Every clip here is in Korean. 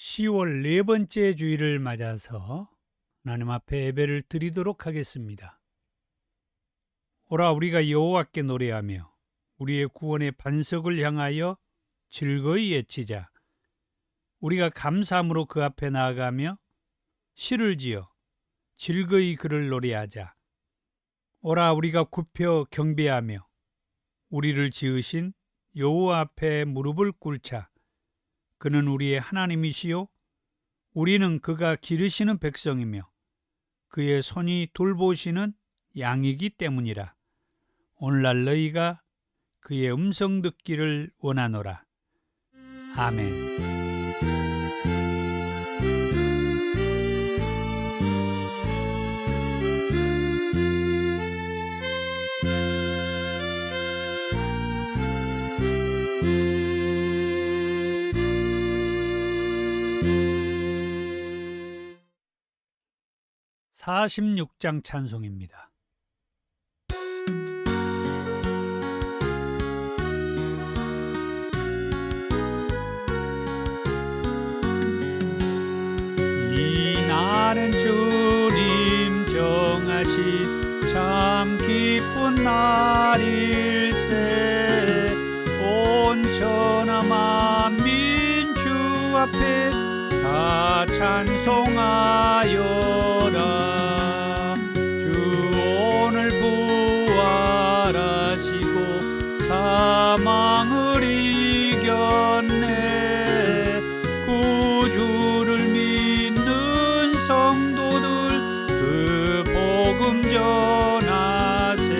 10월 네 번째 주일을 맞아서 하나님 앞에 예배를 드리도록 하겠습니다. 오라 우리가 여호와께 노래하며 우리의 구원의 반석을 향하여 즐거이 외치자. 우리가 감사함으로 그 앞에 나아가며 시를 지어 즐거이 그를 노래하자. 오라 우리가 굽혀 경배하며 우리를 지으신 여호와 앞에 무릎을 꿇자. 그는 우리의 하나님이시요 우리는 그가 기르시는 백성이며 그의 손이 돌보시는 양이기 때문이라. 오늘날 너희가 그의 음성 듣기를 원하노라. 아멘. (46장) 찬송입니다. 이날은 주님 정하신 참 기쁜 날일세. 온 천하 만민 주 앞에 다 찬송하여라. 사망을 이겼네. 구주를 믿는 성도들 그 복음 전하세.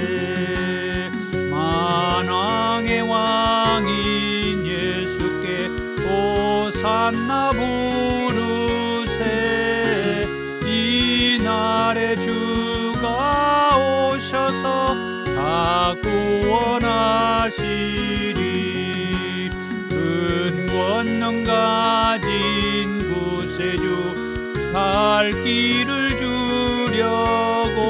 만왕의 왕인 예수께 호산나 부르세. 이날에 주가 오셔서 다 구원하시리. 근권능 가진 구세주 살 길을 주려고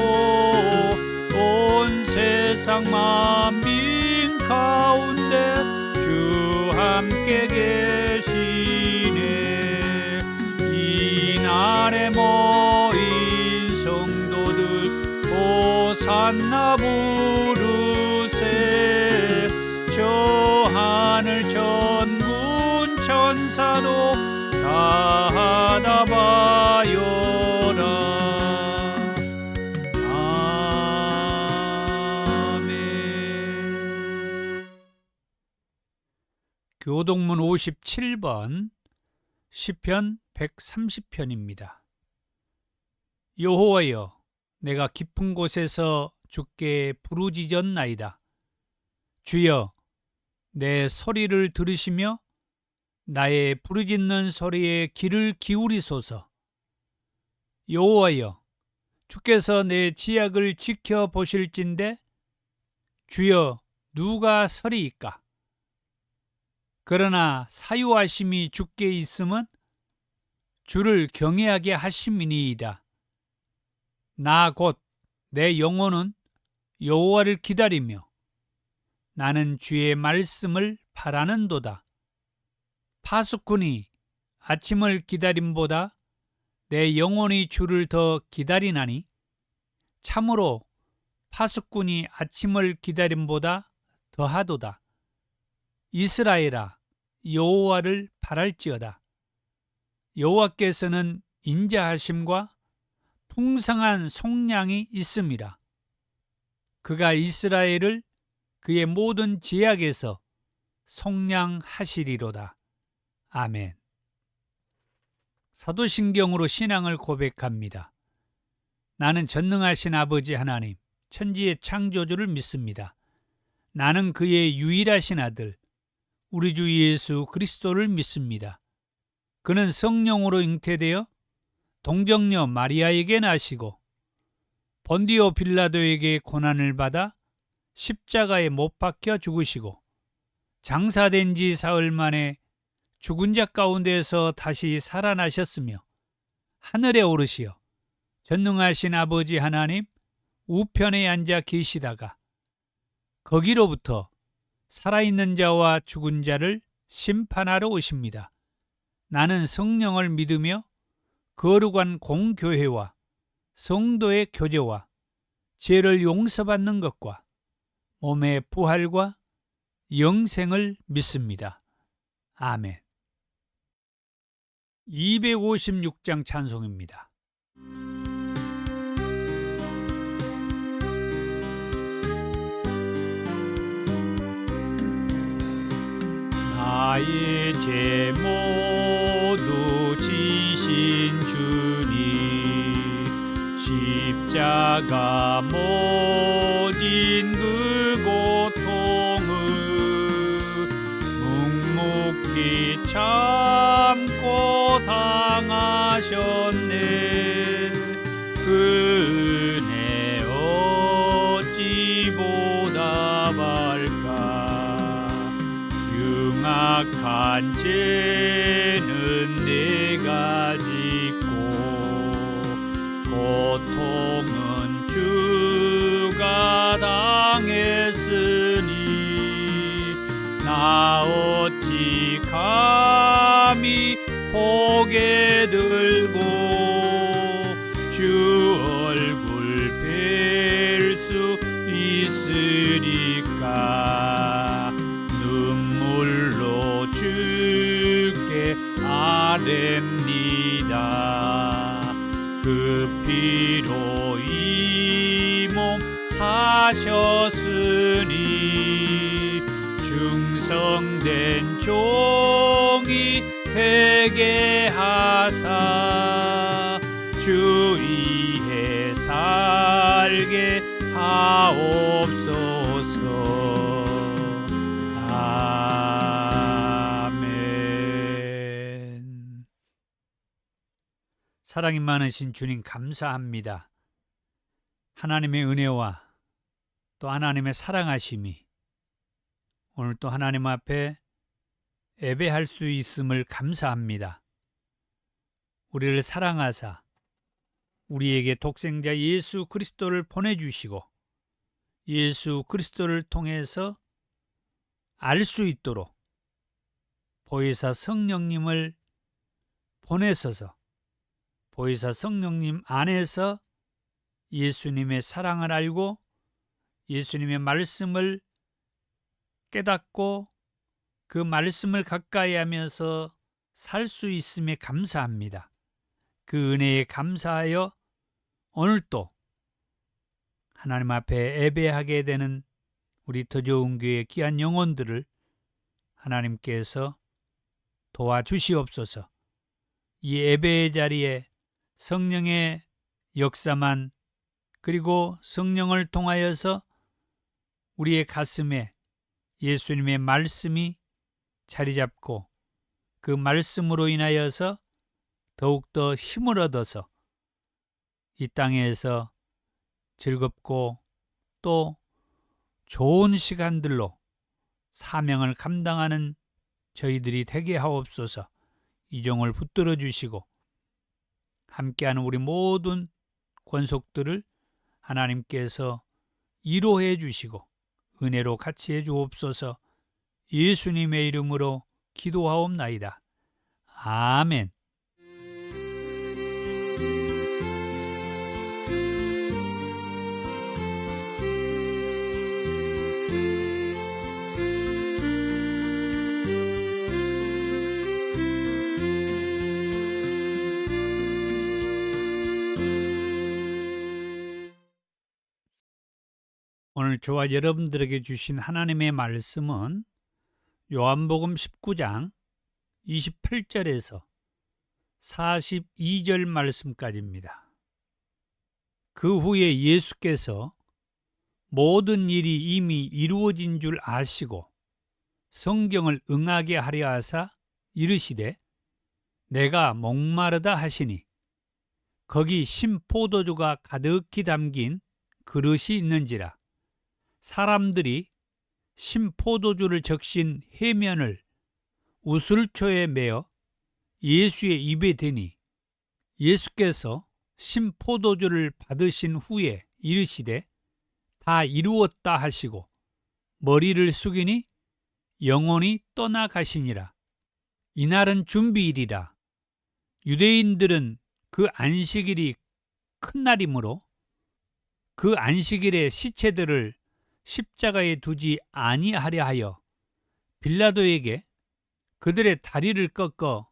온 세상 만민 가운데 주 함께 계시네. 이날에 모인 성도들 호산나 부르세. 저 하늘 천군 천사도 다 받아봐요라. 아멘. 교동문 57번 시편 130편입니다. 여호와여, 내가 깊은 곳에서 주께 부르짖었나이다. 주여, 내 소리를 들으시며 나의 부르짖는 소리에 귀를 기울이소서. 여호와여, 주께서 내 지약을 지켜보실진대 주여, 누가 서리이까? 그러나 사유하심이 주께 있음은 주를 경외하게 하심이니이다. 나 곧 내 영혼은 여호와를 기다리며 나는 주의 말씀을 바라는도다. 파수꾼이 아침을 기다림보다 내 영혼이 주를 더 기다리나니 참으로 파수꾼이 아침을 기다림보다 더하도다. 이스라엘아, 여호와를 바랄지어다. 여호와께서는 인자하심과 풍성한 속량이 있음이라. 그가 이스라엘을 그의 모든 죄악에서 속량하시리로다. 아멘. 사도신경으로 신앙을 고백합니다. 나는 전능하신 아버지 하나님, 천지의 창조주를 믿습니다. 나는 그의 유일하신 아들, 우리 주 예수 그리스도를 믿습니다. 그는 성령으로 잉태되어 동정녀 마리아에게 나시고 본디오 빌라도에게 고난을 받아 십자가에 못 박혀 죽으시고 장사된 지 사흘 만에 죽은 자 가운데서 다시 살아나셨으며 하늘에 오르시어 전능하신 아버지 하나님 우편에 앉아 계시다가 거기로부터 살아있는 자와 죽은 자를 심판하러 오십니다. 나는 성령을 믿으며 거룩한 공교회와 성도의 교제와 죄를 용서받는 것과 몸의 부활과 영생을 믿습니다. 아멘. 256장 찬송입니다. 나의 죄 모두 지신 주님, 십자가 모진 그 고통을 묵묵히 참고 당하셨네. 그 은혜 어찌 보답할까. 흉악한 죄는 내가 짓고 고통은 주가 당했으니 나 어찌 감히 고개 들고 주 얼굴 뵐 수 있으리까. 눈물로 주께 아뢰니다. 그 피로 이 몸 사셨으니 충성된 종이 되게 하사 주 위에 살게 하옵소서. 아멘. 사랑이 많으신 주님 감사합니다. 하나님의 은혜와 또 하나님의 사랑하심이 오늘 또 하나님 앞에 예배할 수 있음을 감사합니다. 우리를 사랑하사 우리에게 독생자 예수 그리스도를 보내주시고 예수 그리스도를 통해서 알 수 있도록 보혜사 성령님을 보내셔서 보혜사 성령님 안에서 예수님의 사랑을 알고 예수님의 말씀을 깨닫고 그 말씀을 가까이 하면서 살 수 있음에 감사합니다. 그 은혜에 감사하여 오늘도 하나님 앞에 예배하게 되는 우리 더 좋은 교회 귀한 영혼들을 하나님께서 도와주시옵소서. 이 예배의 자리에 성령의 역사만 그리고 성령을 통하여서 우리의 가슴에 예수님의 말씀이 자리 잡고 그 말씀으로 인하여서 더욱더 힘을 얻어서 이 땅에서 즐겁고 또 좋은 시간들로 사명을 감당하는 저희들이 되게 하옵소서. 이 종을 붙들어 주시고 함께하는 우리 모든 권속들을 하나님께서 위로해 주시고 은혜로 같이 해 주옵소서. 예수님의 이름으로 기도하옵나이다. 아멘. 오늘 저와 여러분들에게 주신 하나님의 말씀은 요한복음 19장 28절에서 42절 말씀까지입니다. 그 후에 예수께서 모든 일이 이미 이루어진 줄 아시고 성경을 응하게 하려 하사 이르시되 내가 목마르다 하시니 거기 신포도주가 가득히 담긴 그릇이 있는지라. 사람들이 신포도주를 적신 해면을 우슬초에 매어 예수의 입에 대니 예수께서 신포도주를 받으신 후에 이르시되 다 이루었다 하시고 머리를 숙이니 영혼이 떠나가시니라. 이날은 준비일이라 유대인들은 그 안식일이 큰 날이므로 그 안식일에 시체들을 십자가에 두지 아니하려 하여 빌라도에게 그들의 다리를 꺾어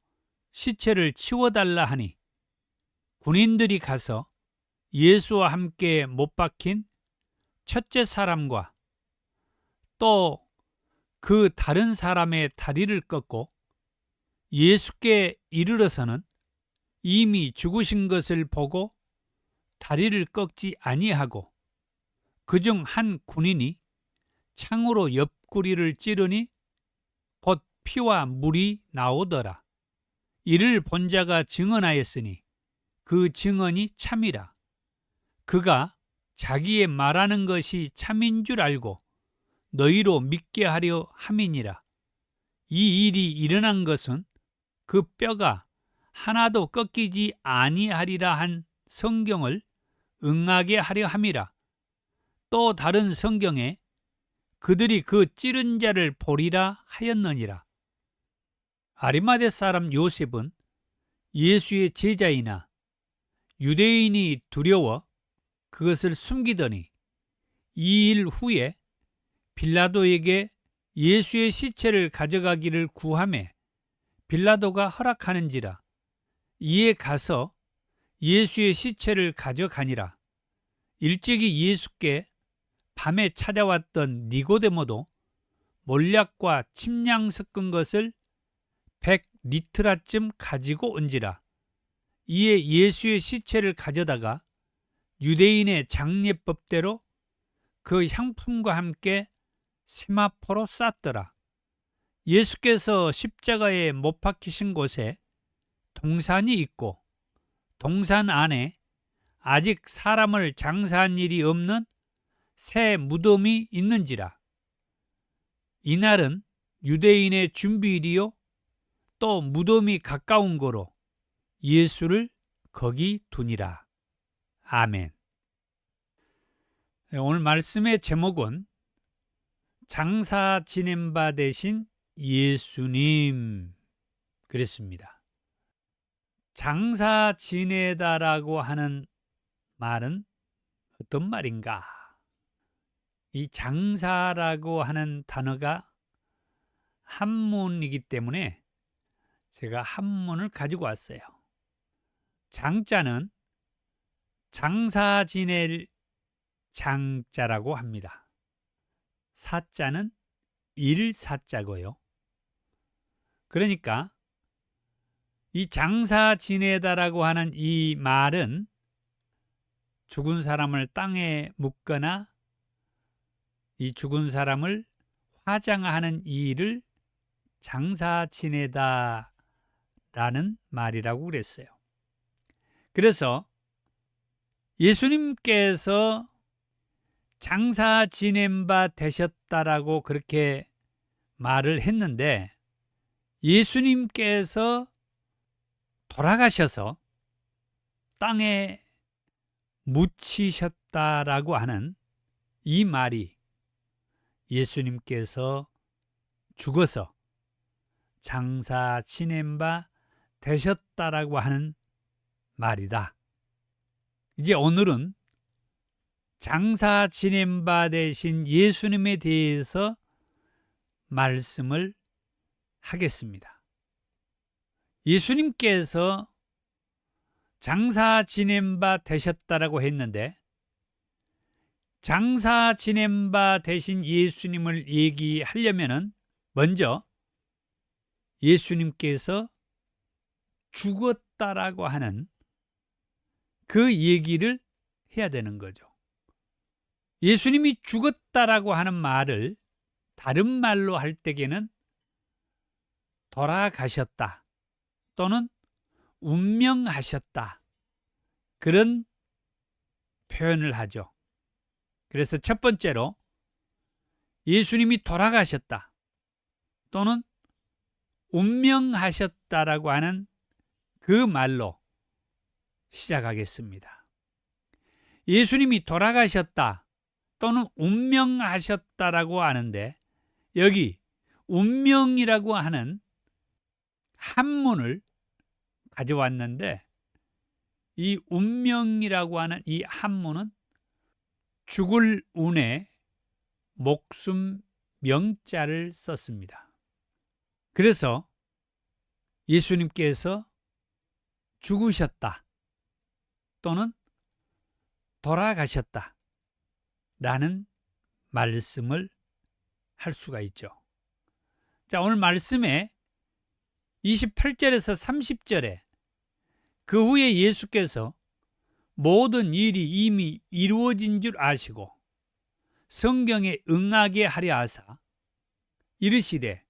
시체를 치워달라 하니 군인들이 가서 예수와 함께 못 박힌 첫째 사람과 또 그 다른 사람의 다리를 꺾고 예수께 이르러서는 이미 죽으신 것을 보고 다리를 꺾지 아니하고 그중 한 군인이 창으로 옆구리를 찌르니 곧 피와 물이 나오더라. 이를 본 자가 증언하였으니 그 증언이 참이라. 그가 자기의 말하는 것이 참인 줄 알고 너희로 믿게 하려 함이니라. 이 일이 일어난 것은 그 뼈가 하나도 꺾이지 아니하리라 한 성경을 응하게 하려 함이라. 또 다른 성경에 그들이 그 찌른 자를 보리라 하였느니라. 아리마대 사람 요셉은 예수의 제자이나 유대인이 두려워 그것을 숨기더니 2일 후에 빌라도에게 예수의 시체를 가져가기를 구하매 빌라도가 허락하는지라. 이에 가서 예수의 시체를 가져가니라. 일찍이 예수께 밤에 찾아왔던 니고데모도 몰약과 침량 섞은 것을 100리트라쯤 가지고 온지라. 이에 예수의 시체를 가져다가 유대인의 장례법대로 그 향품과 함께 세마포로 쌌더라. 예수께서 십자가에 못 박히신 곳에 동산이 있고 동산 안에 아직 사람을 장사한 일이 없는 새 무덤이 있는지라. 이날은 유대인의 준비일이요 또 무덤이 가까운 거로 예수를 거기 두니라. 아멘. 오늘 말씀의 제목은 장사 지낸 바 되신 예수님 그랬습니다. 장사 지내다라고 하는 말은 어떤 말인가? 이 장사라고 하는 단어가 한문이기 때문에 제가 한문을 가지고 왔어요. 장자는 장사 지낼 장자라고 합니다. 사자는 일사자고요. 그러니까 이 장사 지내다라고 하는 이 말은 죽은 사람을 땅에 묻거나 이 죽은 사람을 화장하는 이 일을 장사 지내다라는 말이라고 그랬어요. 그래서 예수님께서 장사 지낸 바 되셨다라고 그렇게 말을 했는데 예수님께서 돌아가셔서 땅에 묻히셨다라고 하는 이 말이 예수님께서 죽어서 장사 지낸 바 되셨다라고 하는 말이다. 이제 오늘은 장사 지낸 바 되신 예수님에 대해서 말씀을 하겠습니다. 예수님께서 장사 지낸 바 되셨다라고 했는데 장사 지낸 바 되신 예수님을 얘기하려면은 먼저 예수님께서 죽었다라고 하는 그 얘기를 해야 되는 거죠. 예수님이 죽었다라고 하는 말을 다른 말로 할 때에는 돌아가셨다 또는 운명하셨다 그런 표현을 하죠. 그래서 첫 번째로 예수님이 돌아가셨다 또는 운명하셨다라고 하는 그 말로 시작하겠습니다. 예수님이 돌아가셨다 또는 운명하셨다라고 하는데 여기 운명이라고 하는 한문을 가져왔는데 이 운명이라고 하는 이 한문은 죽을 운에 목숨 명자를 썼습니다. 그래서 예수님께서 죽으셨다 또는 돌아가셨다 라는 말씀을 할 수가 있죠. 자, 오늘 말씀에 28절에서 30절에 그 후에 예수께서 모든 일이 이미 이루어진 줄 아시고 성경에 응하게 하려 하사 이르시되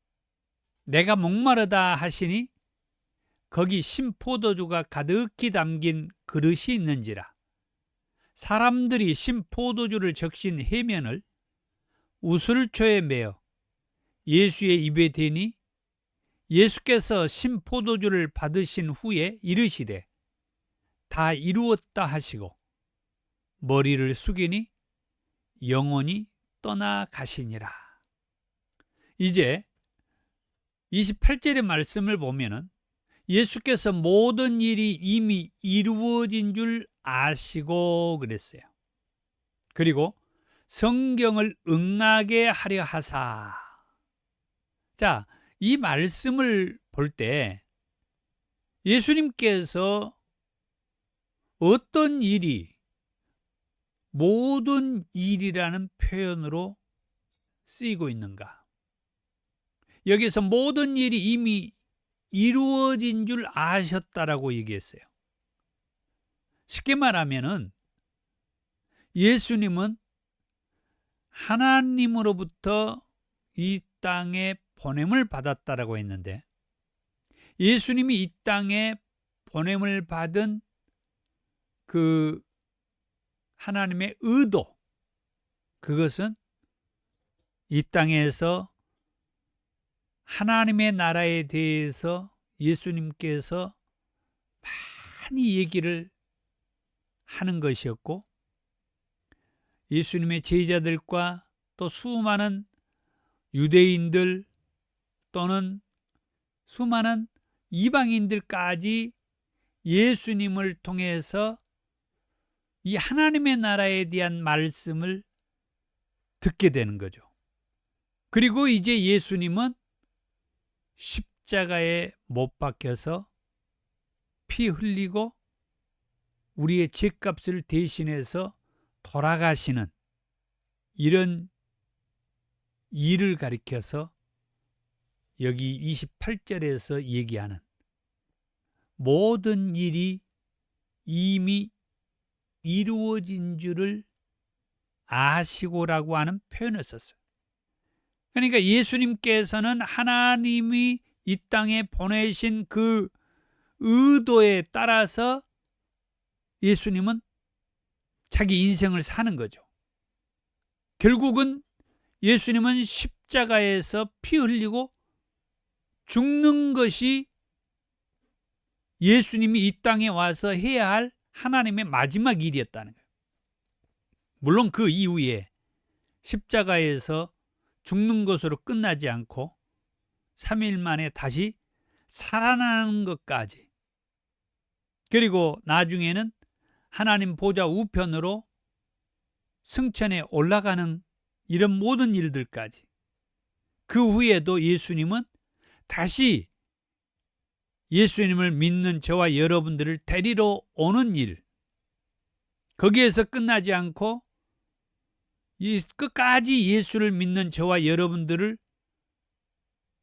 내가 목마르다 하시니 거기 신포도주가 가득히 담긴 그릇이 있는지라. 사람들이 신포도주를 적신 해면을 우슬초에 매어 예수의 입에 대니 예수께서 신포도주를 받으신 후에 이르시되 다 이루었다 하시고 머리를 숙이니 영원히 떠나가시니라. 이제 28절의 말씀을 보면은 예수께서 모든 일이 이미 이루어진 줄 아시고 그랬어요. 그리고 성경을 응하게 하려 하사. 자, 이 말씀을 볼 때 예수님께서 어떤 일이 모든 일이라는 표현으로 쓰이고 있는가? 여기서 모든 일이 이미 이루어진 줄 아셨다라고 얘기했어요. 쉽게 말하면은 예수님은 하나님으로부터 이 땅에 보냄을 받았다라고 했는데 예수님이 이 땅에 보냄을 받은 그 하나님의 의도, 그것은 이 땅에서 하나님의 나라에 대해서 예수님께서 많이 얘기를 하는 것이었고 예수님의 제자들과 또 수많은 유대인들 또는 수많은 이방인들까지 예수님을 통해서 이 하나님의 나라에 대한 말씀을 듣게 되는 거죠. 그리고 이제 예수님은 십자가에 못 박혀서 피 흘리고 우리의 죄값을 대신해서 돌아가시는 이런 일을 가리켜서 여기 28절에서 얘기하는 모든 일이 이미 이루어진 줄을 아시고라고 하는 표현을 썼어요. 그러니까 예수님께서는 하나님이 이 땅에 보내신 그 의도에 따라서 예수님은 자기 인생을 사는 거죠. 결국은 예수님은 십자가에서 피 흘리고 죽는 것이 예수님이 이 땅에 와서 해야 할 하나님의 마지막 일이었다는 거예요. 물론 그 이후에 십자가에서 죽는 것으로 끝나지 않고 3일 만에 다시 살아나는 것까지, 그리고 나중에는 하나님 보좌 우편으로 승천에 올라가는 이런 모든 일들까지, 그 후에도 예수님은 다시 예수님을 믿는 저와 여러분들을 데리러 오는 일, 거기에서 끝나지 않고 끝까지 예수를 믿는 저와 여러분들을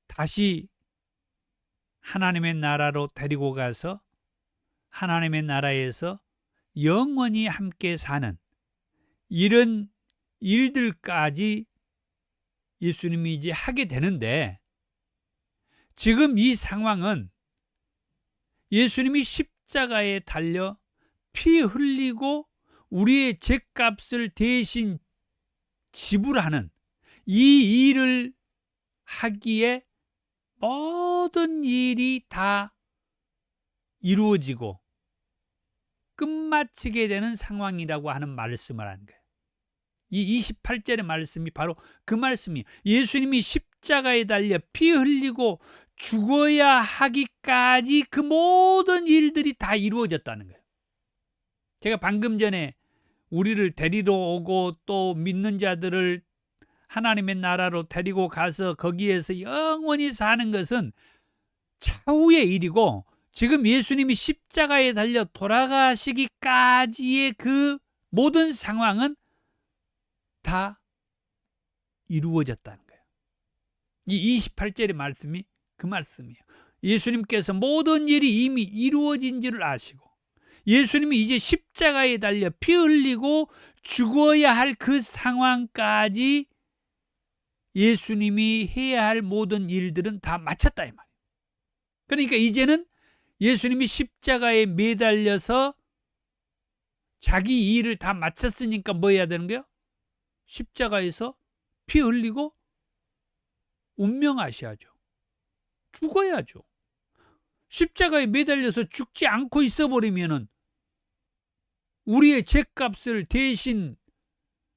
다시 하나님의 나라로 데리고 가서 하나님의 나라에서 영원히 함께 사는 이런 일들까지 예수님이 이제 하게 되는데, 지금 이 상황은 예수님이 십자가에 달려 피 흘리고 우리의 죄값을 대신 지불하는 이 일을 하기에 모든 일이 다 이루어지고 끝마치게 되는 상황이라고 하는 말씀을 하는 거예요. 이 28절의 말씀이 바로 그 말씀이에요. 예수님이 십자가에 달려 피 흘리고 죽어야 하기까지 그 모든 일들이 다 이루어졌다는 거예요. 제가 방금 전에 우리를 데리러 오고 또 믿는 자들을 하나님의 나라로 데리고 가서 거기에서 영원히 사는 것은 차후의 일이고, 지금 예수님이 십자가에 달려 돌아가시기까지의 그 모든 상황은 다 이루어졌다는 거예요. 이 28절의 말씀이 그 말씀이에요. 예수님께서 모든 일이 이미 이루어진 줄을 아시고, 예수님이 이제 십자가에 달려 피 흘리고 죽어야 할 그 상황까지 예수님이 해야 할 모든 일들은 다 마쳤다 이 말이에요. 그러니까 이제는 예수님이 십자가에 매달려서 자기 일을 다 마쳤으니까 뭐 해야 되는 거예요? 십자가에서 피 흘리고 운명하셔야죠. 죽어야죠. 십자가에 매달려서 죽지 않고 있어버리면은 우리의 죄값을 대신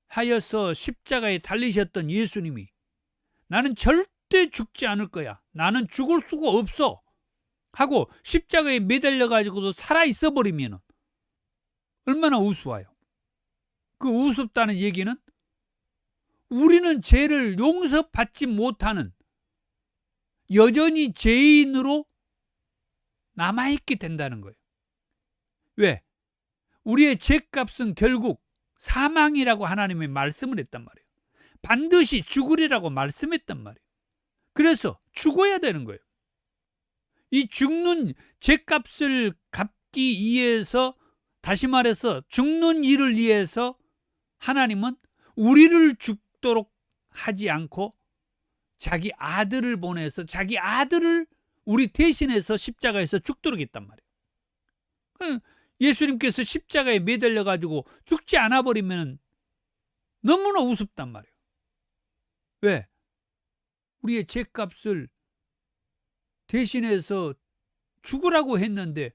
하여서 십자가에 달리셨던 예수님이 나는 절대 죽지 않을 거야, 나는 죽을 수가 없어 하고 십자가에 매달려가지고도 살아있어 버리면 얼마나 우스워요. 그 우습다는 얘기는 우리는 죄를 용서받지 못하는, 여전히 죄인으로 남아있게 된다는 거예요. 왜? 우리의 죄값은 결국 사망이라고 하나님이 말씀을 했단 말이에요. 반드시 죽으리라고 말씀했단 말이에요. 그래서 죽어야 되는 거예요. 이 죽는 죄값을 갚기 위해서, 다시 말해서 죽는 일을 위해서 하나님은 우리를 죽도록 하지 않고 자기 아들을 보내서 자기 아들을 우리 대신해서 십자가에서 죽도록 했단 말이에요. 예수님께서 십자가에 매달려 가지고 죽지 않아 버리면 너무나 우습단 말이에요. 왜? 우리의 죄값을 대신해서 죽으라고 했는데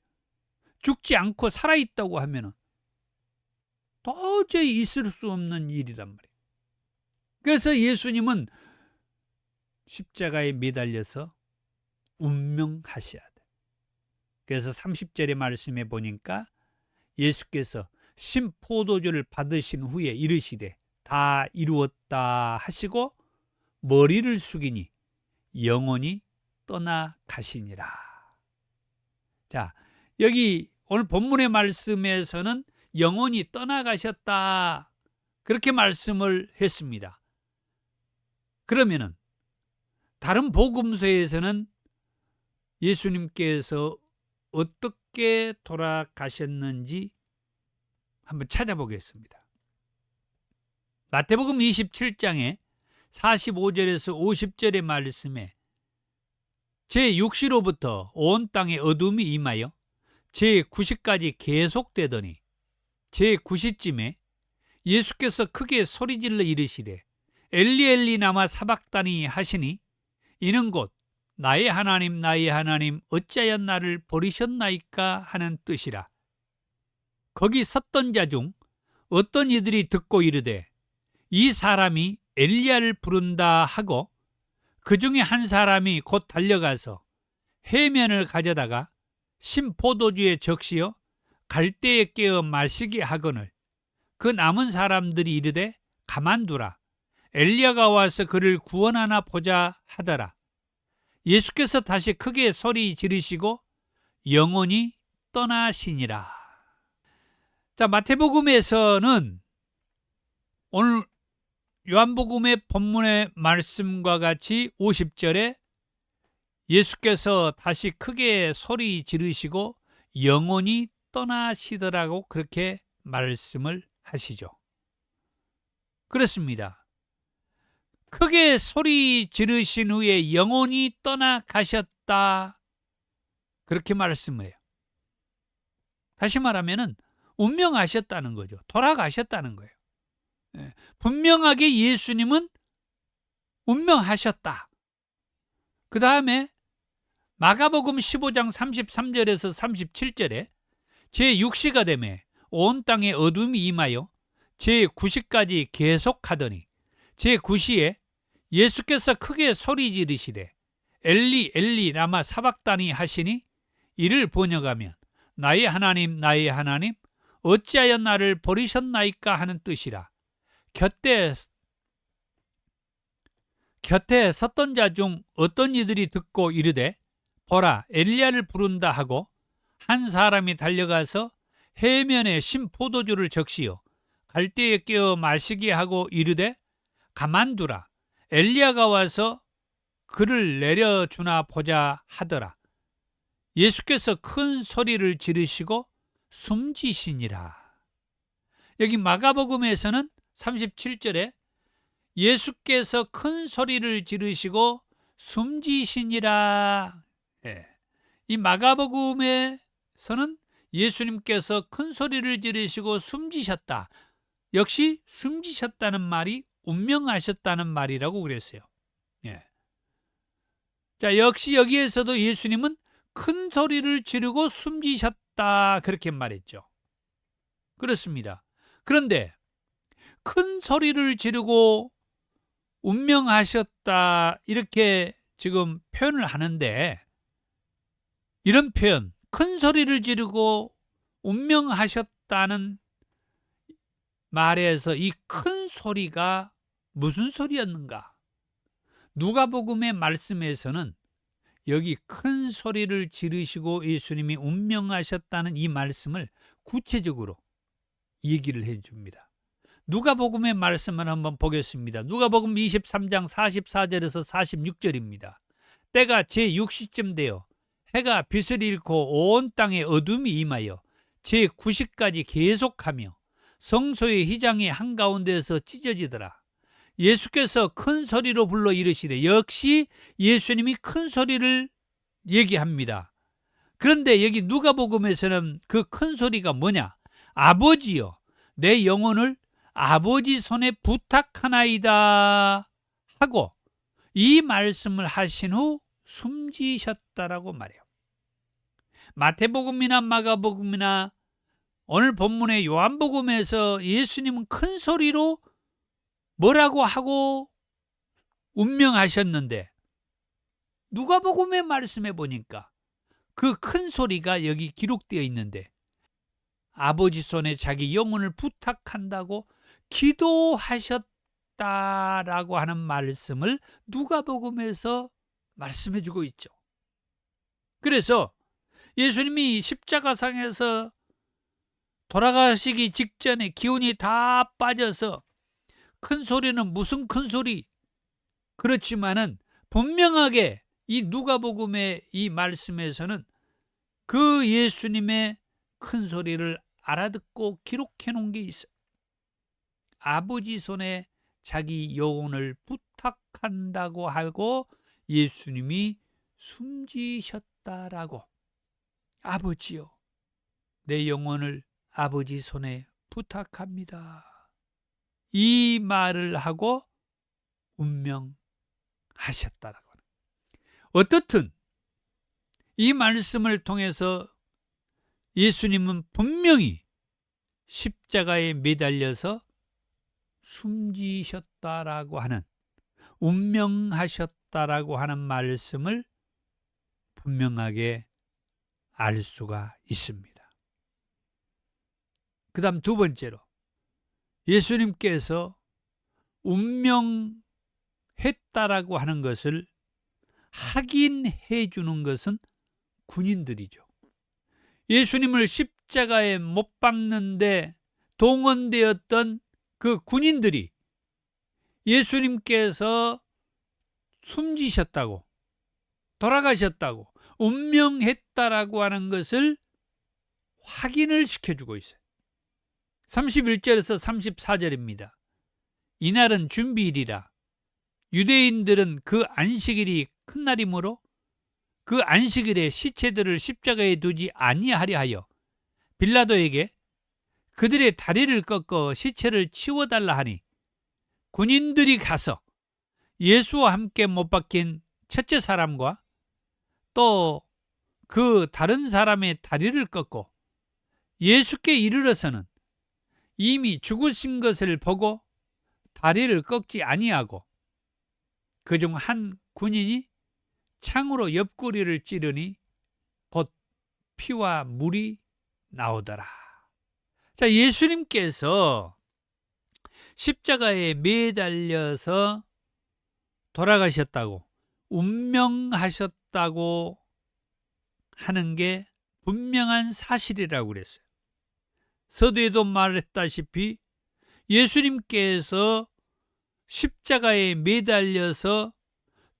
죽지 않고 살아있다고 하면 도저히 있을 수 없는 일이란 말이에요. 그래서 예수님은 십자가에 매달려서 운명하셔야 돼. 그래서 30절의 말씀에 보니까 예수께서 신포도주를 받으신 후에 이르시되 다 이루었다 하시고 머리를 숙이니 영원히 떠나가시니라. 자, 여기 오늘 본문의 말씀에서는 영원히 떠나가셨다 그렇게 말씀을 했습니다. 그러면은 다른 복음서에서는 예수님께서 어떻게 돌아가셨는지 한번 찾아보겠습니다. 마태복음 27장에 45절에서 50절의 말씀에 제6시로부터 온 땅에 어둠이 임하여 제9시까지 계속되더니 제9시쯤에 예수께서 크게 소리질러 이르시되 엘리 엘리 라마 사박다니 하시니 이는 곧 나의 하나님 나의 하나님 어찌하여 나를 버리셨나이까 하는 뜻이라. 거기 섰던 자 중 어떤 이들이 듣고 이르되 이 사람이 엘리야를 부른다 하고 그 중에 한 사람이 곧 달려가서 해면을 가져다가 신포도주에 적시어 갈대에 깨어 마시게 하거늘 그 남은 사람들이 이르되 가만두라 엘리야가 와서 그를 구원하나 보자 하더라. 예수께서 다시 크게 소리 지르시고 영원히 떠나시니라. 자, 마태복음에서는 오늘 요한복음의 본문의 말씀과 같이 50절에 예수께서 다시 크게 소리 지르시고 영원히 떠나시더라고 그렇게 말씀을 하시죠. 그렇습니다. 크게 소리 지르신 후에 영원히 떠나가셨다 그렇게 말씀을 해요. 다시 말하면은 운명하셨다는 거죠. 돌아가셨다는 거예요. 분명하게 예수님은 운명하셨다. 그 다음에 마가복음 15장 33절에서 37절에 제6시가 되매 온 땅에 어둠이 임하여 제9시까지 계속하더니 제9시에 예수께서 크게 소리 지르시되 엘리 엘리 라마 사박다니 하시니 이를 번역하면 나의 하나님 나의 하나님 어찌하여 나를 버리셨나이까 하는 뜻이라. 곁에 섰던 자 중 어떤 이들이 듣고 이르되 보라 엘리야를 부른다 하고 한 사람이 달려가서 해면에 신 포도주를 적시어 갈대에 깨어 마시게 하고 이르되 가만두라 엘리야가 와서 그를 내려주나 보자 하더라. 예수께서 큰 소리를 지르시고 숨지시니라. 여기 마가복음에서는 37절에 예수께서 큰 소리를 지르시고 숨지시니라. 이 마가복음에서는 예수님께서 큰 소리를 지르시고 숨지셨다. 역시 숨지셨다는 말이 운명하셨다는 말이라고 그랬어요. 자, 역시 여기에서도 예수님은 큰 소리를 지르고 숨지셨다 그렇게 말했죠. 그렇습니다. 그런데 큰 소리를 지르고 운명하셨다 이렇게 지금 표현을 하는데 이런 표현, 큰 소리를 지르고 운명하셨다는 말에서 이 큰 소리가 무슨 소리였는가? 누가복음의 말씀에서는 여기 큰 소리를 지르시고 예수님이 운명하셨다는 이 말씀을 구체적으로 얘기를 해줍니다. 누가복음의 말씀을 한번 보겠습니다. 누가복음 23장 44절에서 46절입니다. 때가 제6시쯤 되어 해가 빛을 잃고 온 땅에 어둠이 임하여 제9시까지 계속하며 성소의 휘장이 한가운데에서 찢어지더라. 예수께서 큰 소리로 불러 이르시되 역시 예수님이 큰 소리를 얘기합니다. 그런데 여기 누가복음에서는 그 큰 소리가 뭐냐? 아버지여 내 영혼을 아버지 손에 부탁하나이다 하고 이 말씀을 하신 후 숨지셨다라고 말해요. 마태복음이나 마가복음이나 오늘 본문의 요한복음에서 예수님은 큰 소리로 뭐라고 하고 운명하셨는데 누가복음의 말씀에 보니까 그 큰 소리가 여기 기록되어 있는데 아버지 손에 자기 영혼을 부탁한다고 기도하셨다라고 하는 말씀을 누가복음에서 말씀해주고 있죠. 그래서 예수님이 십자가상에서 돌아가시기 직전에 기운이 다 빠져서 큰 소리는 무슨 큰 소리? 그렇지만은 분명하게 이 누가복음의 이 말씀에서는 그 예수님의 큰 소리를 알아듣고 기록해 놓은 게 있어요. 아버지 손에 자기 영혼을 부탁한다고 하고 예수님이 숨지셨다라고. 아버지요, 내 영혼을 아버지 손에 부탁합니다. 이 말을 하고 운명하셨다라고. 어떻든 이 말씀을 통해서 예수님은 분명히 십자가에 매달려서 숨지셨다라고 하는, 운명하셨다라고 하는 말씀을 분명하게 알 수가 있습니다. 그 다음 두 번째로 예수님께서 운명했다라고 하는 것을 확인해 주는 것은 군인들이죠. 예수님을 십자가에 못 박는데 동원되었던 그 군인들이 예수님께서 숨지셨다고, 돌아가셨다고, 운명했다라고 하는 것을 확인을 시켜주고 있어요. 31절에서 34절입니다. 이날은 준비일이라 유대인들은 그 안식일이 큰 날이므로 그 안식일에 시체들을 십자가에 두지 아니하려 하여 빌라도에게 그들의 다리를 꺾어 시체를 치워달라 하니 군인들이 가서 예수와 함께 못 박힌 첫째 사람과 또 그 다른 사람의 다리를 꺾고 예수께 이르러서는 이미 죽으신 것을 보고 다리를 꺾지 아니하고 그중 한 군인이 창으로 옆구리를 찌르니 곧 피와 물이 나오더라. 자, 예수님께서 십자가에 매달려서 돌아가셨다고, 운명하셨다고 하는 게 분명한 사실이라고 그랬어요. 서두에도 말했다시피 예수님께서 십자가에 매달려서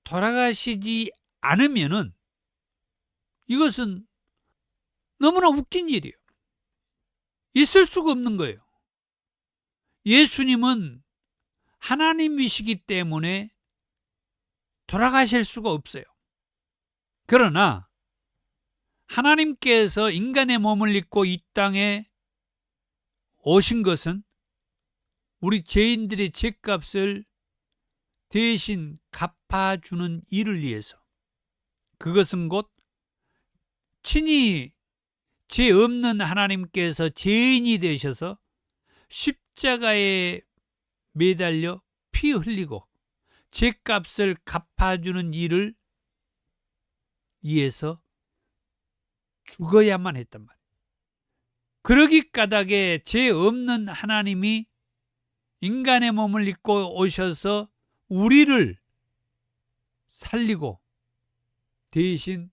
돌아가시지 않으면은 이것은 너무나 웃긴 일이에요. 있을 수가 없는 거예요. 예수님은 하나님이시기 때문에 돌아가실 수가 없어요. 그러나 하나님께서 인간의 몸을 입고 이 땅에 오신 것은 우리 죄인들의 죄값을 대신 갚아주는 일을 위해서, 그것은 곧 친히 죄 없는 하나님께서 죄인이 되셔서 십자가에 매달려 피 흘리고 죄값을 갚아주는 일을 위해서 죽어야만 했단 말이에요. 그러기 까닭에 죄 없는 하나님이 인간의 몸을 입고 오셔서 우리를 살리고 대신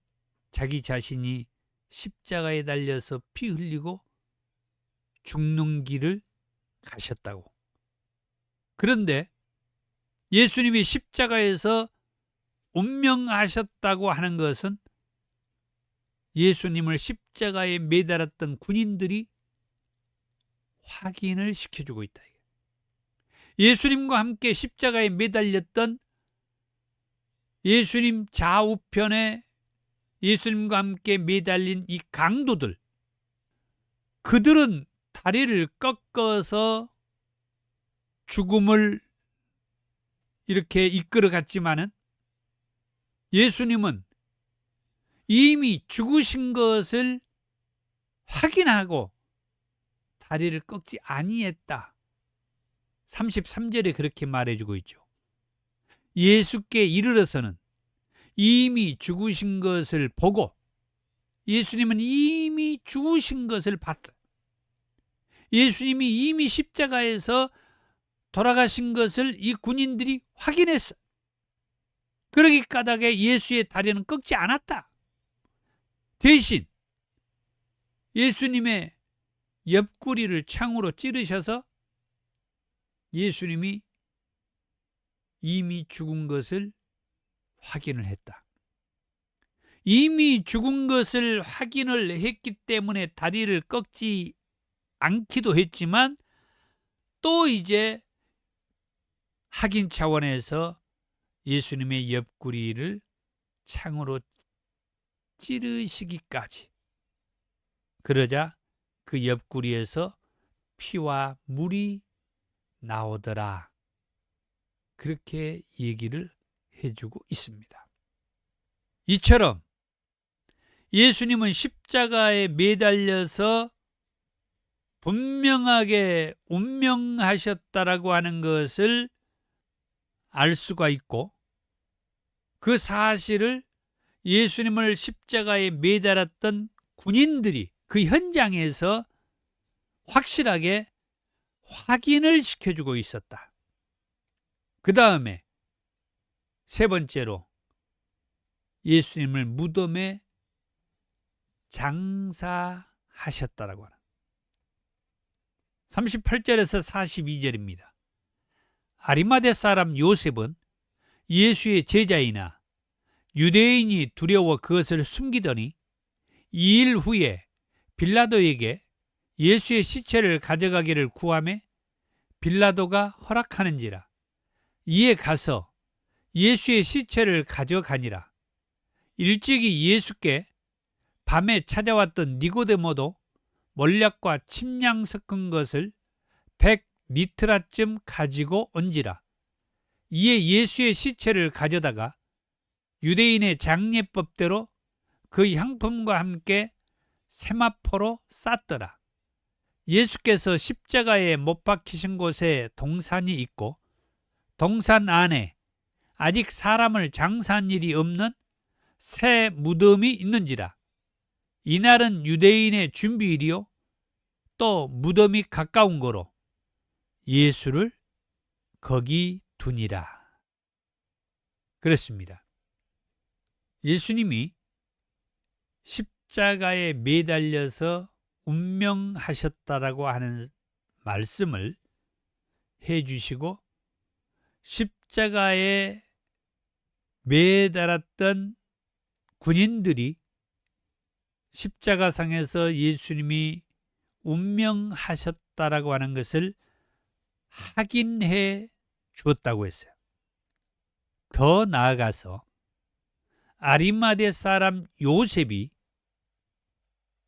자기 자신이 십자가에 달려서 피 흘리고 죽는 길을 가셨다고. 그런데 예수님이 십자가에서 운명하셨다고 하는 것은 예수님을 십자가에 매달았던 군인들이 확인을 시켜주고 있다. 예수님과 함께 십자가에 매달렸던 예수님 좌우편에 예수님과 함께 매달린 이 강도들, 그들은 다리를 꺾어서 죽음을 이렇게 이끌어 갔지만은 예수님은 이미 죽으신 것을 확인하고 다리를 꺾지 아니했다. 33절에 그렇게 말해주고 있죠. 예수께 이르러서는 이미 죽으신 것을 보고, 예수님은 이미 죽으신 것을 봤다. 예수님이 이미 십자가에서 돌아가신 것을 이 군인들이 확인했어. 그러기 까닭에 예수의 다리는 꺾지 않았다. 대신 예수님의 옆구리를 창으로 찌르셔서 예수님이 이미 죽은 것을 확인을 했다. 이미 죽은 것을 확인을 했기 때문에 다리를 꺾지 않기도 했지만, 또 이제 확인 차원에서 예수님의 옆구리를 창으로 찌르시기까지, 그러자 그 옆구리에서 피와 물이 나오더라. 그렇게 얘기를 해주고 있습니다. 이처럼 예수님은 십자가에 매달려서 분명하게 운명하셨다라고 하는 것을 알 수가 있고, 그 사실을 예수님을 십자가에 매달았던 군인들이 그 현장에서 확실하게 확인을 시켜주고 있었다. 그 다음에 세 번째로 예수님을 무덤에 장사하셨다라고 하는 38절에서 42절입니다. 아리마대 사람 요셉은 예수의 제자이나 유대인이 두려워 그것을 숨기더니 2일 후에 빌라도에게 예수의 시체를 가져가기를 구하매 빌라도가 허락하는지라. 이에 가서 예수의 시체를 가져가니라. 일찍이 예수께 밤에 찾아왔던 니고데모도 몰약과 침량 섞은 것을 100리트라쯤 가지고 온지라. 이에 예수의 시체를 가져다가 유대인의 장례법대로 그 향품과 함께 세마포로 쌌더라. 예수께서 십자가에 못 박히신 곳에 동산이 있고 동산 안에 아직 사람을 장사한 일이 없는 새 무덤이 있는지라. 이날은 유대인의 준비일이요 또 무덤이 가까운 거로 예수를 거기 두니라. 그렇습니다. 예수님이 십자가에 매달려서 운명하셨다라고 하는 말씀을 해주시고, 십자가에 매달았던 군인들이 십자가상에서 예수님이 운명하셨다라고 하는 것을 확인해 주었다고 했어요. 더 나아가서 아리마대 사람 요셉이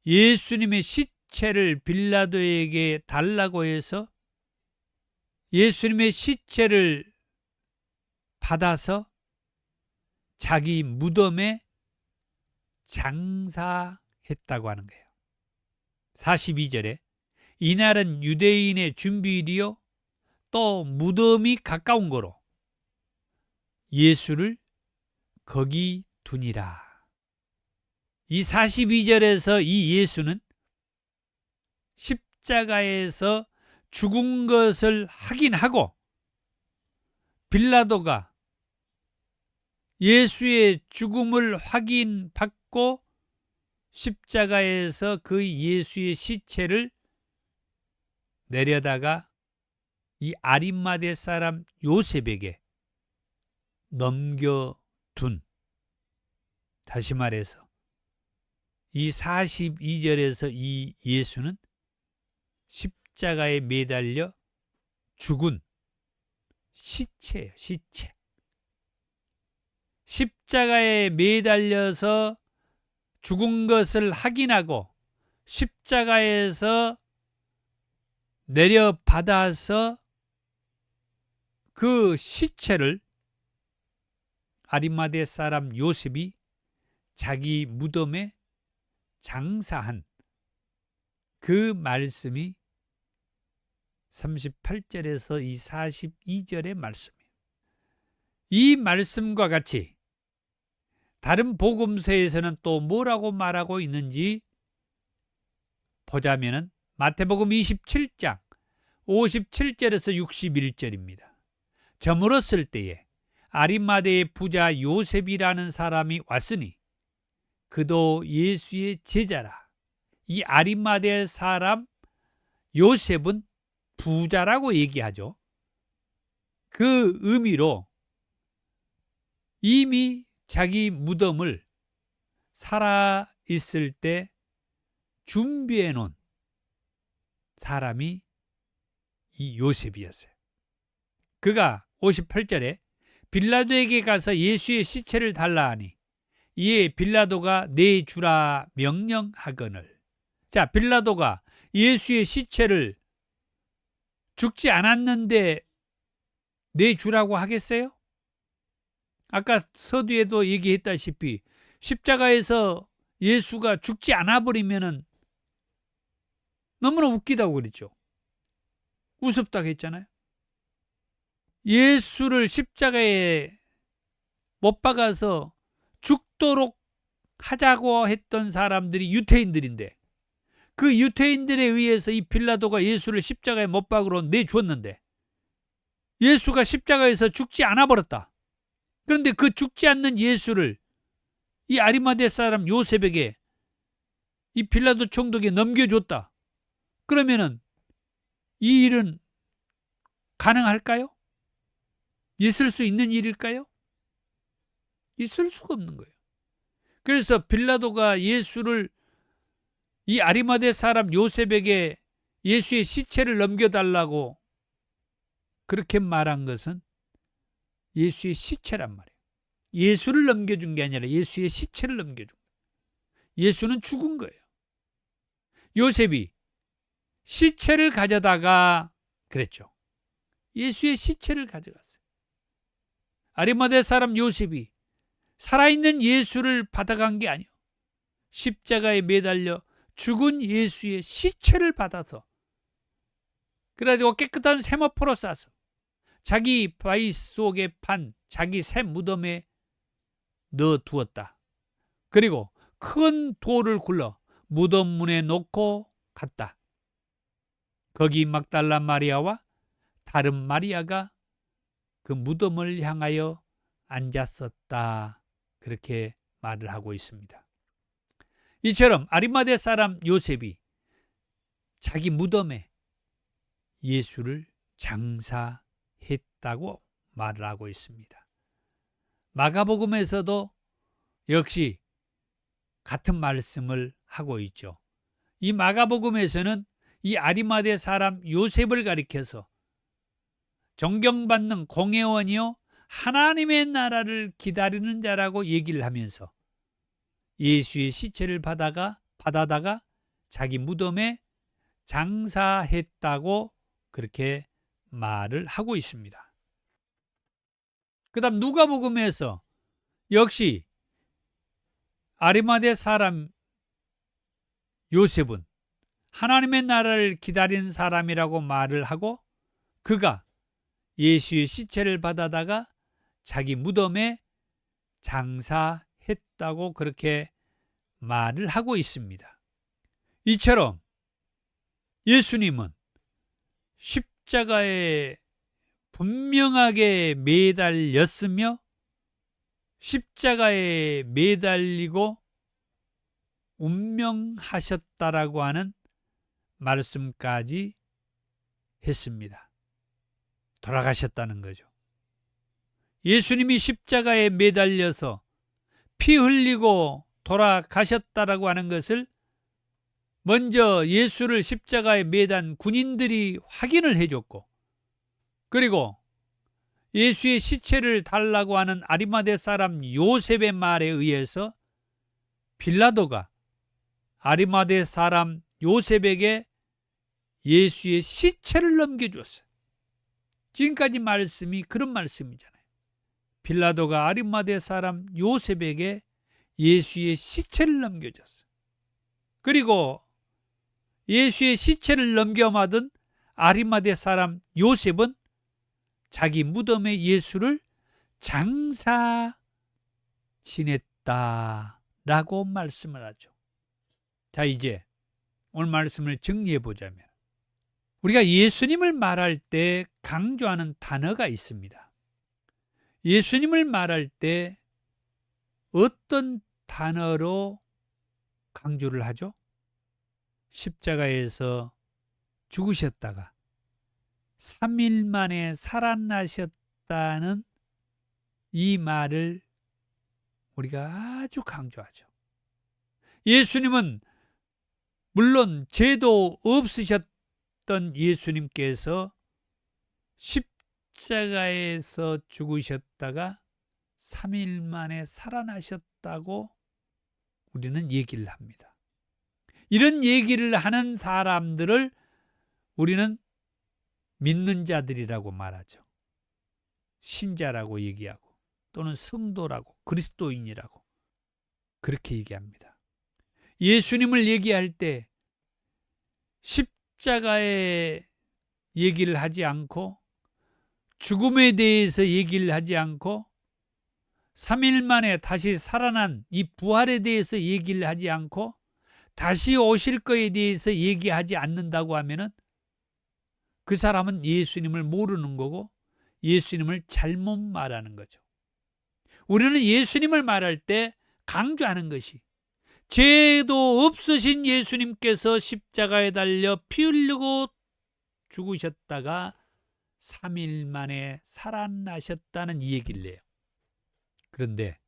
예수님의 시체를 빌라도에게 달라고 해서 예수님의 시체를 받아서 자기 무덤에 장사했다고 하는 거예요. 42절에 이날은 유대인의 준비일이요 또 무덤이 가까운 거로 예수를 거기 두니라. 이 42절에서 이 예수는 십자가에서 죽은 것을 확인하고 빌라도가 예수의 죽음을 확인받고 십자가에서 그 예수의 시체를 내려다가 이 아리마대 사람 요셉에게 넘겨둔, 다시 말해서 이 42절에서 이 예수는 십자가에 매달려 죽은 시체예요. 시체. 십자가에 매달려서 죽은 것을 확인하고 십자가에서 내려받아서 그 시체를 아리마대 사람 요셉이 자기 무덤에 장사한 그 말씀이 38절에서 이 42절의 말씀이에요. 이 말씀과 같이 다른 복음서에서는 또 뭐라고 말하고 있는지 보자면은 마태복음 27장 57절에서 61절입니다. 저물었을 때에 아리마대의 부자 요셉이라는 사람이 왔으니 그도 예수의 제자라. 이 아리마대 사람 요셉은 부자라고 얘기하죠. 그 의미로 이미 자기 무덤을 살아있을 때 준비해 놓은 사람이 이 요셉이었어요. 그가 58절에 빌라도에게 가서 예수의 시체를 달라 하니 이에 빌라도가 내주라 명령하거늘. 자, 빌라도가 예수의 시체를 죽지 않았는데 내주라고 하겠어요? 아까 서두에도 얘기했다시피 십자가에서 예수가 죽지 않아 버리면은 너무나 웃기다고 그랬죠. 우습다고 했잖아요. 예수를 십자가에 못 박아서 죽도록 하자고 했던 사람들이 유태인들인데 그 유태인들에 의해서 이 빌라도가 예수를 십자가에 못 박으러 내주었는데 예수가 십자가에서 죽지 않아 버렸다. 그런데 그 죽지 않는 예수를 이 아리마대 사람 요셉에게 이 빌라도 총독에 넘겨줬다. 그러면은 이 일은 가능할까요? 있을 수 있는 일일까요? 있을 수가 없는 거예요. 그래서 빌라도가 예수를 이 아리마대 사람 요셉에게 예수의 시체를 넘겨달라고 그렇게 말한 것은 예수의 시체란 말이에요. 예수를 넘겨준 게 아니라 예수의 시체를 넘겨준 거예요. 예수는 죽은 거예요. 요셉이 시체를 가져다가 그랬죠. 예수의 시체를 가져갔어요. 아리마대 사람 요셉이 살아있는 예수를 받아간 게 아니에요. 십자가에 매달려 죽은 예수의 시체를 받아서 그래가지고 깨끗한 세마포로 싸서 자기 바위 속에 판 자기 새 무덤에 넣어두었다. 그리고 큰 돌을 굴러 무덤 문에 놓고 갔다. 거기 막달라 마리아와 다른 마리아가 그 무덤을 향하여 앉았었다. 그렇게 말을 하고 있습니다. 이처럼 아리마대 사람 요셉이 자기 무덤에 예수를 장사했다고 말을 하고 있습니다. 마가복음에서도 역시 같은 말씀을 하고 있죠. 이 마가복음에서는 이 아리마대 사람 요셉을 가리켜서 존경받는 공회원이요 하나님의 나라를 기다리는 자라고 얘기를 하면서 예수의 시체를 받아다가 자기 무덤에 장사했다고 그렇게 말을 하고 있습니다. 그 다음 누가복음에서 역시 아리마대 사람 요셉은 하나님의 나라를 기다리는 사람이라고 말을 하고 그가 예수의 시체를 받아다가 자기 무덤에 장사했다고 그렇게 말을 하고 있습니다. 이처럼 예수님은 십자가에 분명하게 매달렸으며 십자가에 매달리고 운명하셨다라고 하는 말씀까지 했습니다. 돌아가셨다는 거죠. 예수님이 십자가에 매달려서 피 흘리고 돌아가셨다라고 하는 것을 먼저 예수를 십자가에 매단 군인들이 확인을 해줬고, 그리고 예수의 시체를 달라고 하는 아리마대 사람 요셉의 말에 의해서 빌라도가 아리마대 사람 요셉에게 예수의 시체를 넘겨주었어요. 지금까지 말씀이 그런 말씀이잖아요. 빌라도가 아리마대 사람 요셉에게 예수의 시체를 넘겨줬어요. 그리고 예수의 시체를 넘겨받은 아리마대 사람 요셉은 자기 무덤에 예수를 장사 지냈다라고 말씀을 하죠. 자, 이제 오늘 말씀을 정리해 보자면 우리가 예수님을 말할 때 강조하는 단어가 있습니다. 예수님을 말할 때 어떤 단어로 강조를 하죠? 십자가에서 죽으셨다가 3일 만에 살아나셨다는 이 말을 우리가 아주 강조하죠. 예수님은 물론 죄도 없으셨던 예수님께서 십자가에서 죽으셨다가 3일 만에 살아나셨다고 우리는 얘기를 합니다. 이런 얘기를 하는 사람들을 우리는 믿는 자들이라고 말하죠. 신자라고 얘기하고 또는 성도라고 그리스도인이라고 그렇게 얘기합니다. 예수님을 얘기할 때 십자가의 얘기를 하지 않고 죽음에 대해서 얘기를 하지 않고 3일 만에 다시 살아난 이 부활에 대해서 얘기를 하지 않고 다시 오실 거에 대해서 얘기하지 않는다고 하면은 그 사람은 예수님을 모르는 거고 예수님을 잘못 말하는 거죠. 우리는 예수님을 말할 때 강조하는 것이 죄도 없으신 예수님께서 십자가에 달려 피 흘리고 죽으셨다가 3일 만에 살아나셨다는 이 얘기를 해요. 그런데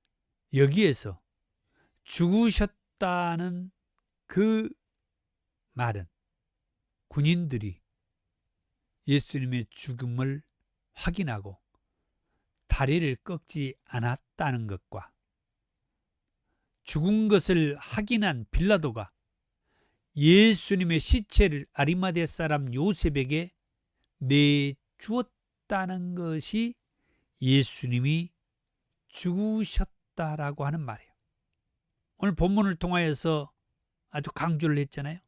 여기에서 죽으셨다는 그 말은 군인들이 예수님의 죽음을 확인하고 다리를 꺾지 않았다는 것과 죽은 것을 확인한 빌라도가 예수님의 시체를 아리마대 사람 요셉에게 내주었다는 것이 예수님이 죽으셨다라고 하는 말이에요. 오늘 본문을 통하여서 아주 강조를 했잖아요.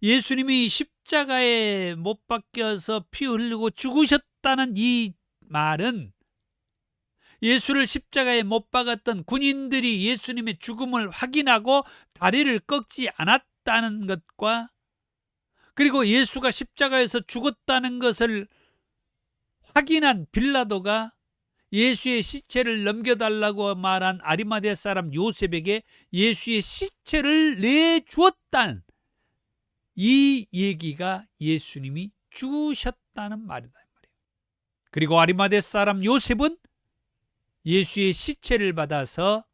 예수님이 십자가에 못 박혀서 피 흘리고 죽으셨다는 이 말은 예수를 십자가에 못 박았던 군인들이 예수님의 죽음을 확인하고 다리를 꺾지 않았다는 것과, 그리고 예수가 십자가에서 죽었다는 것을 확인한 빌라도가 예수의 시체를 넘겨달라고 말한 아리마대 사람 요셉에게 예수의 시체를 내주었다는 이 얘기가 예수님이 죽으셨다는 말이다. 그리고 아리마대 사람 요셉은 예수의 시체를 받아서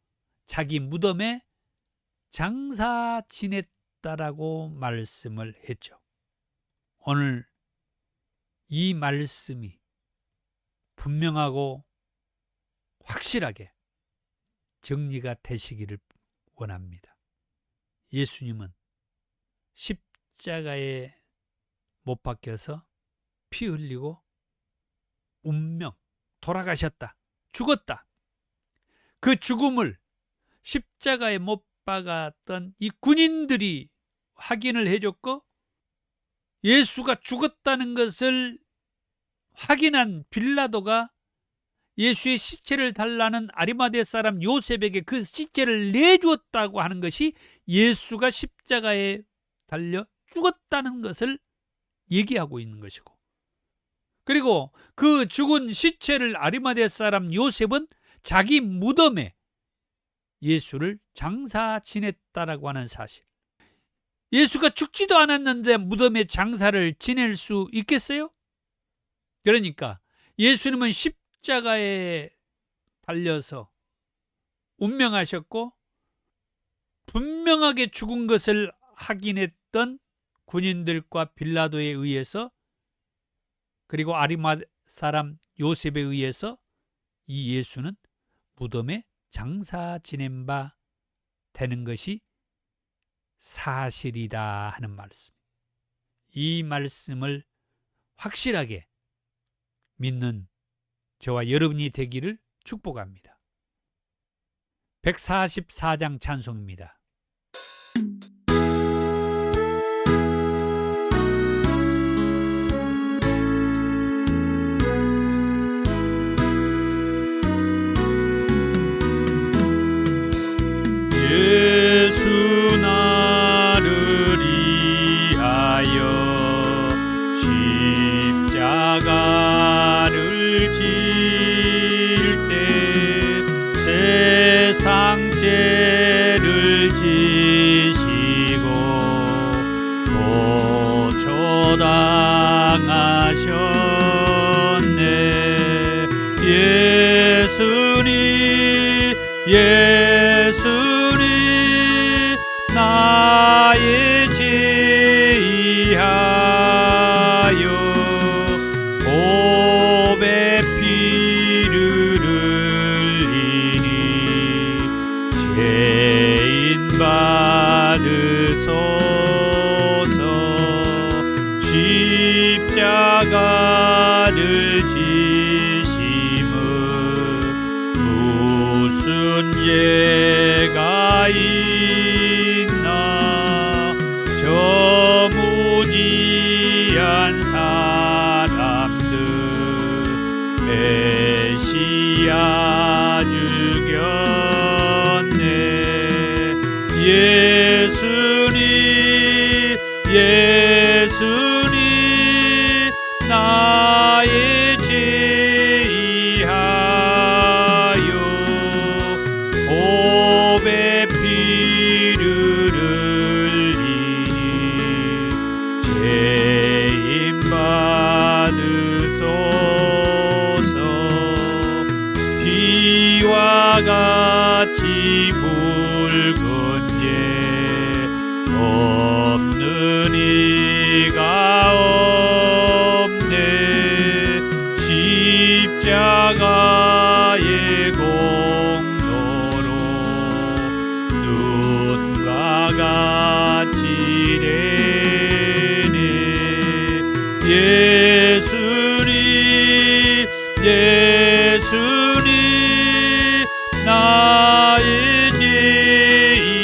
자기 무덤에 장사 지냈다라고 말씀을 했죠. 오늘 이 말씀이 분명하고 확실하게 정리가 되시기를 원합니다. 예수님은 십자가에 못 박혀서 피 흘리고 운명, 돌아가셨다, 죽었다. 그 죽음을 십자가에 못 박았던 이 군인들이 확인을 해줬고, 예수가 죽었다는 것을 확인한 빌라도가 예수의 시체를 달라는 아리마대 사람 요셉에게 그 시체를 내주었다고 하는 것이 예수가 십자가에 달려 죽었다는 것을 얘기하고 있는 것이고, 그리고 그 죽은 시체를 아리마대 사람 요셉은 자기 무덤에 예수를 장사 지냈다라고 하는 사실. 예수가 죽지도 않았는데 무덤에 장사를 지낼 수 있겠어요? 그러니까 예수님은 십자가에 달려서 운명하셨고, 분명하게 죽은 것을 확인했던 군인들과 빌라도에 의해서, 그리고 아리마대 사람 요셉에 의해서 이 예수는 무덤에 장사 지낸 바 되는 것이 사실이다 하는 말씀. 이 말씀을 확실하게 믿는 저와 여러분이 되기를 축복합니다. 144장 찬송입니다. 예수 나를 위하여 십자가를 질 때 세상 죄를 지시고 고초당하셨네. 예수님 나의 죄이하여 보배 피를 흘리니 죄인 받으소서. 십자가를 지심은 무슨 죄가 있나. 저 무지한 사람들 메시아 죽였네. 예수님 나의 죄이하여 보배 피를 흘리니 죄인 받으소서. 비와 같이 붉은 죄 없는 이가 없네. 십자가의 공로로 눈과 같이 되네. 예수님 나의 죄이하여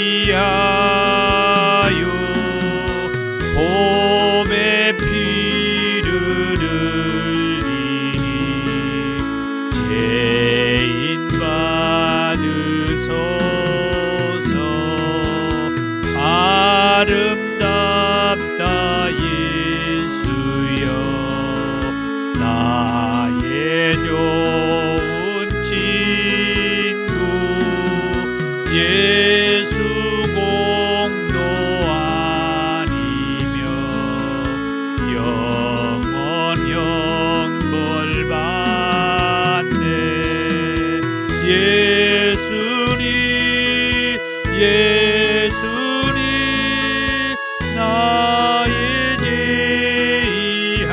보배 피를 흘리니 죄인 예수님 예수님 나의 제의하여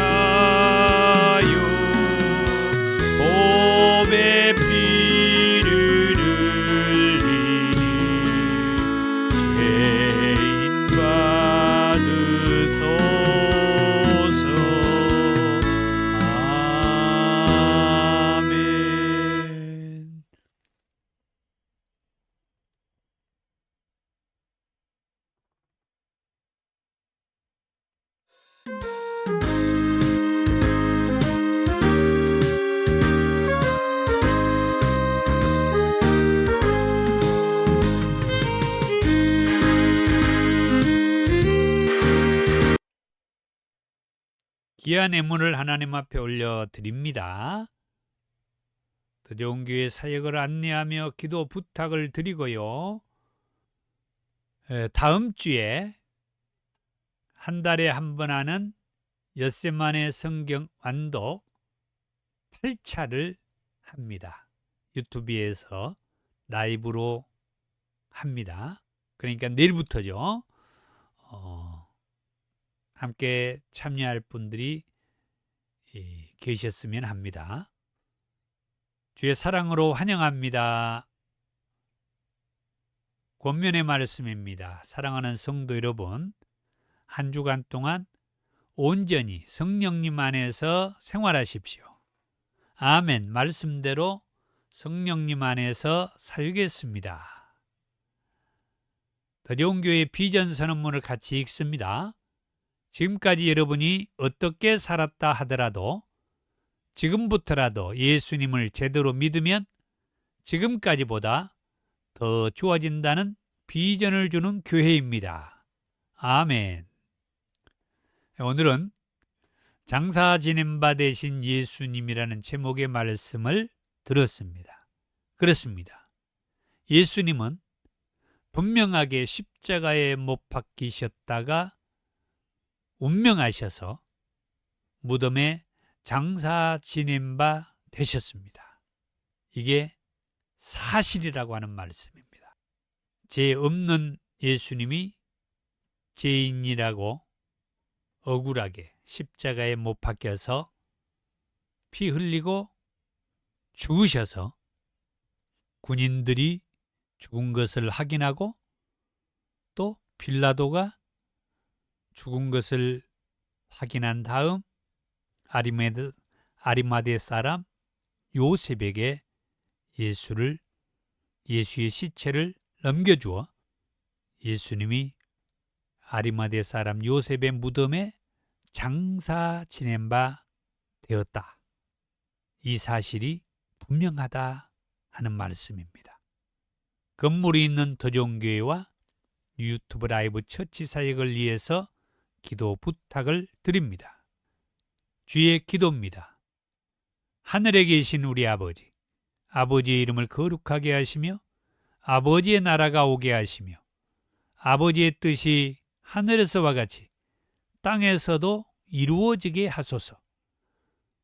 보배 피를 흘리니 죄인 받으소서. 아멘. 귀한 예물을 하나님 앞에 올려드립니다. 더 좋은 교회 사역을 안내하며 기도 부탁을 드리고요. 다음 주에 한 달에 한 번 하는 엿새만의 성경 완독 8차를 합니다. 유튜브에서 라이브로 합니다. 그러니까 내일부터죠. 함께 참여할 분들이 계셨으면 합니다. 주의 사랑으로 환영합니다. 권면의 말씀입니다. 사랑하는 성도 여러분, 한 주간 동안 온전히 성령님 안에서 생활하십시오. 아멘. 말씀대로 성령님 안에서 살겠습니다. 더 좋은 교회 비전 선언문을 같이 읽습니다. 지금까지 여러분이 어떻게 살았다 하더라도 지금부터라도 예수님을 제대로 믿으면 지금까지보다 더 좋아진다는 비전을 주는 교회입니다. 아멘. 오늘은 장사 지낸 바 되신 예수님이라는 제목의 말씀을 들었습니다. 그렇습니다. 예수님은 분명하게 십자가에 못 박히셨다가 운명하셔서 무덤에 장사 지낸 바 되셨습니다. 이게 사실이라고 하는 말씀입니다. 죄 없는 예수님이 죄인이라고 억울하게 십자가에 못 박혀서 피 흘리고 죽으셔서 군인들이 죽은 것을 확인하고 또 빌라도가 죽은 것을 확인한 다음 아리마대 사람 요셉에게 예수의 시체를 넘겨주어 예수님이 아리마대 사람 요셉의 무덤에 장사 지낸 바 되었다. 이 사실이 분명하다 하는 말씀입니다. 건물이 있는 더 좋은 교회와 유튜브 라이브 처치 사역을 위해서 기도 부탁을 드립니다. 주의 기도입니다. 하늘에 계신 우리 아버지, 아버지의 이름을 거룩하게 하시며 아버지의 나라가 오게 하시며 아버지의 뜻이 하늘에서와 같이 땅에서도 이루어지게 하소서.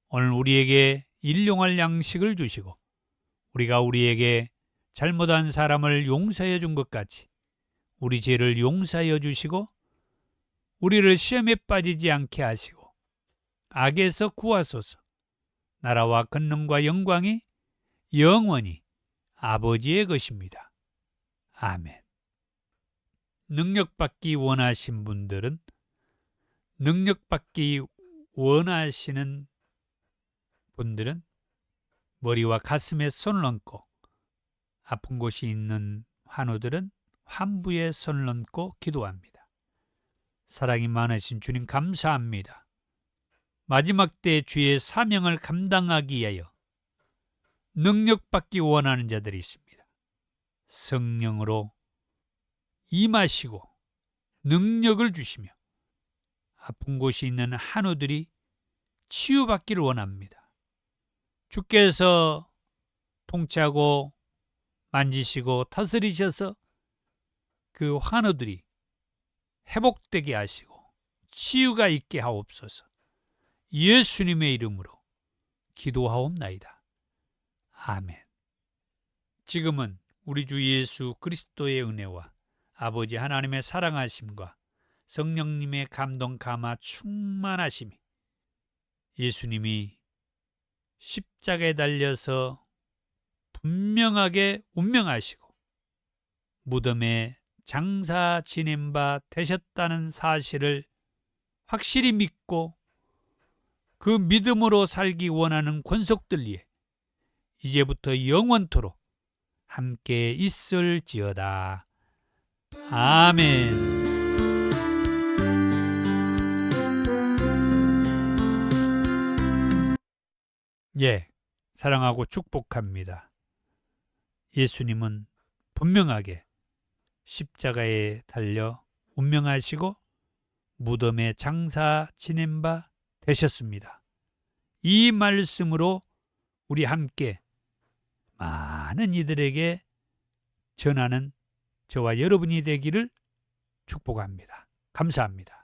오늘 우리에게 일용할 양식을 주시고 우리가 우리에게 잘못한 사람을 용서해 준 것 같이 우리 죄를 용서하여 주시고 우리를 시험에 빠지지 않게 하시고 악에서 구하소서. 나라와 권능과 영광이 영원히 아버지의 것입니다. 아멘. 능력받기 원하신 분들은 능력받기 원하시는 분들은 머리와 가슴에 손을 얹고 아픈 곳이 있는 환우들은 환부에 손을 얹고 기도합니다. 사랑이 많으신 주님 감사합니다. 마지막 때 주의 사명을 감당하기 위하여 능력받기 원하는 자들이 있습니다. 성령으로 임하시고 능력을 주시며 아픈 곳이 있는 한우들이 치유받기를 원합니다. 주께서 통치하고 만지시고 다스리셔서 그 환우들이 회복되게 하시고 치유가 있게 하옵소서. 예수님의 이름으로 기도하옵나이다. 아멘. 지금은 우리 주 예수 그리스도의 은혜와 아버지 하나님의 사랑하심과 성령님의 감동 감화 충만하심이, 예수님이 십자가에 달려서 분명하게 운명하시고 무덤에 장사 지낸 바 되셨다는 사실을 확실히 믿고 그 믿음으로 살기 원하는 권속들 위에 이제부터 영원토록 함께 있을지어다. 아멘. 예, 사랑하고 축복합니다. 예수님은 분명하게 십자가에 달려 운명하시고 무덤에 장사 지낸 바 되셨습니다. 이 말씀으로 우리 함께 많은 이들에게 전하는 저와 여러분이 되기를 축복합니다. 감사합니다.